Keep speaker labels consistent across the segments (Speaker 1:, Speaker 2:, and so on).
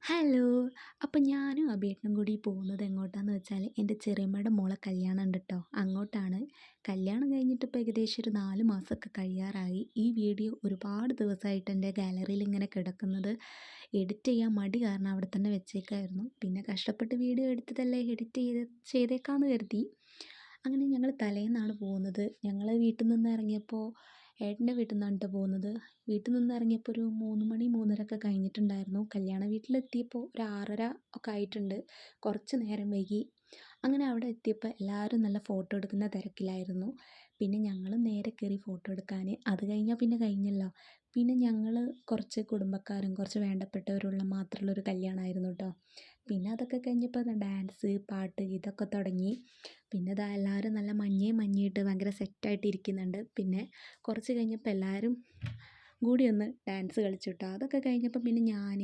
Speaker 1: Hello. അപ്പം ഞാനും അബിയേട്ടനും കൂടി പോകുന്നത് എങ്ങോട്ടാന്ന് വെച്ചാൽ എൻ്റെ ചെറിയമ്മയുടെ മോളെ കല്യാണം ഉണ്ട് കേട്ടോ. അങ്ങോട്ടാണ്. കല്യാണം കഴിഞ്ഞിട്ട് ഇപ്പോൾ ഏകദേശം ഒരു 4 മാസമൊക്കെ കഴിയാറായി. ഈ വീഡിയോ ഒരുപാട് ദിവസമായിട്ട് എൻ്റെ ഗാലറിയിൽ ഇങ്ങനെ കിടക്കുന്നത്. എഡിറ്റ് ചെയ്യാൻ മടി കാരണം അവിടെ തന്നെ വെച്ചേക്കായിരുന്നു. പിന്നെ കഷ്ടപ്പെട്ട് വീഡിയോ എടുത്തതല്ലേ ചെയ്തേക്കാമെന്ന് കരുതി. അങ്ങനെ ഞങ്ങൾ തലേന്നാണ് പോകുന്നത്. ഞങ്ങൾ വീട്ടിൽ നിന്ന് ഇറങ്ങിയപ്പോൾ ഏട്ടൻ്റെ വീട്ടിൽ നിന്നാണ് കേട്ടോ പോകുന്നത്. വീട്ടിൽ നിന്ന് ഇറങ്ങിയപ്പോൾ ഒരു 3 മണി 3:30 ഒക്കെ കഴിഞ്ഞിട്ടുണ്ടായിരുന്നു. കല്യാണ വീട്ടിലെത്തിയപ്പോൾ ഒരു 6:30 ഒക്കെ ആയിട്ടുണ്ട്. കുറച്ച് നേരം വൈകി. അങ്ങനെ അവിടെ എത്തിയപ്പോൾ എല്ലാവരും നല്ല ഫോട്ടോ എടുക്കുന്ന തിരക്കിലായിരുന്നു. പിന്നെ ഞങ്ങളും നേരെ കയറി ഫോട്ടോ എടുക്കാൻ. അത് കഴിഞ്ഞാൽ പിന്നെ കഴിഞ്ഞല്ലോ. പിന്നെ ഞങ്ങൾ കുറച്ച് കുടുംബക്കാരും കുറച്ച് വേണ്ടപ്പെട്ടവരുള്ള മാത്രമുള്ളൊരു കല്യാണമായിരുന്നു കേട്ടോ. പിന്നെ അതൊക്കെ കഴിഞ്ഞപ്പോൾ ഡാൻസ് പാട്ട് ഇതൊക്കെ തുടങ്ങി. പിന്നെ ഇതാ എല്ലാവരും നല്ല മഞ്ഞിട്ട് ഭയങ്കര സെറ്റായിട്ട് ഇരിക്കുന്നുണ്ട്. പിന്നെ കുറച്ച് കഴിഞ്ഞപ്പോൾ എല്ലാവരും കൂടി ഒന്ന് ഡാൻസ് കളിച്ചു കേട്ടോ. അതൊക്കെ കഴിഞ്ഞപ്പോൾ പിന്നെ ഞാൻ,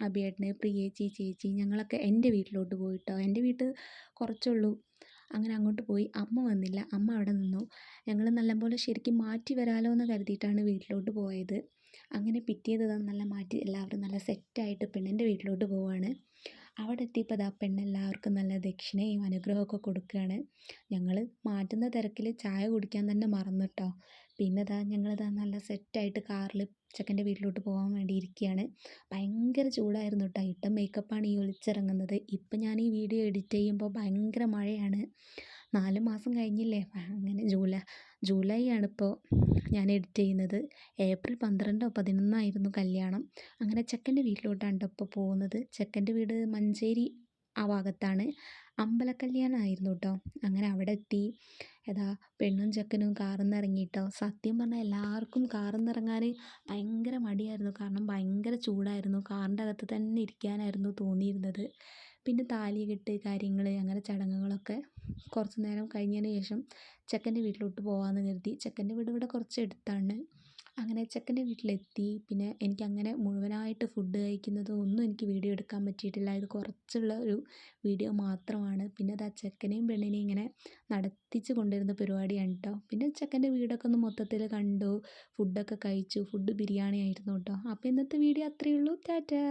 Speaker 1: അഭിയേട്ടന്, പ്രിയേച്ചി, ചേച്ചി ഞങ്ങളൊക്കെ എൻ്റെ വീട്ടിലോട്ട് പോയി കേട്ടോ. എൻ്റെ വീട് കുറച്ചുള്ളൂ. അങ്ങനെ അങ്ങോട്ട് പോയി. അമ്മ വന്നില്ല. അമ്മ അവിടെ നിന്നു. ഞങ്ങൾ നല്ലപോലെ ശരിക്കും മാറ്റി വരാമല്ലോ എന്ന് കരുതിയിട്ടാണ് വീട്ടിലോട്ട് പോയത്. അങ്ങനെ പിറ്റേത് നല്ല മാറ്റി എല്ലാവരും നല്ല സെറ്റായിട്ട് പെണ്ണിൻ്റെ വീട്ടിലോട്ട് പോവുകയാണ്. അവിടെ എത്തിയപ്പോൾ ദാ പെണ്ണെല്ലാവർക്കും നല്ല ദക്ഷിണയും അനുഗ്രഹമൊക്കെ കൊടുക്കുകയാണ്. ഞങ്ങൾ മാറ്റുന്ന തിരക്കിൽ ചായ കുടിക്കാൻ തന്നെ മറന്നു കേട്ടോ. പിന്നെ ഞങ്ങളിതാ നല്ല സെറ്റായിട്ട് കാറിൽ ചെക്കൻ്റെ വീട്ടിലോട്ട് പോകാൻ വേണ്ടി ഇരിക്കുകയാണ്. ഭയങ്കര ചൂടായിരുന്നു കേട്ടോ. ഇട്ട മേക്കപ്പാണ് ഈ ഒലിച്ചിറങ്ങുന്നത്. ഇപ്പം ഞാൻ ഈ വീഡിയോ എഡിറ്റ് ചെയ്യുമ്പോൾ ഭയങ്കര മഴയാണ്. 4 മാസം കഴിഞ്ഞില്ലേ. അങ്ങനെ ജൂലൈ ആണിപ്പോൾ ഞാൻ എഡിറ്റ് ചെയ്യുന്നത്. ഏപ്രിൽ 12 11 കല്യാണം. അങ്ങനെ ചെക്കൻ്റെ വീട്ടിലോട്ടാണ് കേട്ടോ ഇപ്പോൾ പോകുന്നത്. ചെക്കൻ്റെ വീട് മഞ്ചേരി ആ ഭാഗത്താണ്. അമ്പലക്കല്യാണമായിരുന്നു കേട്ടോ. അങ്ങനെ അവിടെ എത്തി. പെണ്ണും ചെക്കനും കാറിൽ നിന്ന് ഇറങ്ങി കേട്ടോ. സത്യം പറഞ്ഞാൽ എല്ലാവർക്കും കാറിൽ നിന്ന് ഇറങ്ങാൻ ഭയങ്കര മടിയായിരുന്നു. കാരണം ഭയങ്കര ചൂടായിരുന്നു. കാറിൻ്റെ അകത്ത് തന്നെ ഇരിക്കാനായിരുന്നു തോന്നിയിരുന്നത്. പിന്നെ താലികെട്ട് കാര്യങ്ങൾ അങ്ങനെ ചടങ്ങുകളൊക്കെ കുറച്ച് നേരം കഴിഞ്ഞതിന് ശേഷം ചെക്കൻ്റെ വീട്ടിലോട്ട് പോകാമെന്ന് കരുതി. ചെക്കൻ്റെ വീട് ഇവിടെ കുറച്ച് അടുത്താണ്. അങ്ങനെ ചെക്കൻ്റെ വീട്ടിലെത്തി. പിന്നെ എനിക്കങ്ങനെ മുഴുവനായിട്ട് ഫുഡ് കഴിക്കുന്നതും ഒന്നും എനിക്ക് വീഡിയോ എടുക്കാൻ പറ്റിയിട്ടില്ല. ഇത് കുറച്ചുള്ള ഒരു വീഡിയോ മാത്രമാണ്. പിന്നെ അത് ആ ചെക്കനെയും പെണ്ണിനെയും ഇങ്ങനെ നടത്തിച്ച് കൊണ്ടുവരുന്ന പരിപാടിയാണ് കേട്ടോ. പിന്നെ ചെക്കൻ്റെ വീടൊക്കെ ഒന്ന് മൊത്തത്തിൽ കണ്ടു. ഫുഡൊക്കെ കഴിച്ചു. ഫുഡ് ബിരിയാണി ആയിരുന്നു കേട്ടോ. അപ്പോൾ ഇന്നത്തെ വീഡിയോ അത്രയേ ഉള്ളൂ. ടാറ്റാ.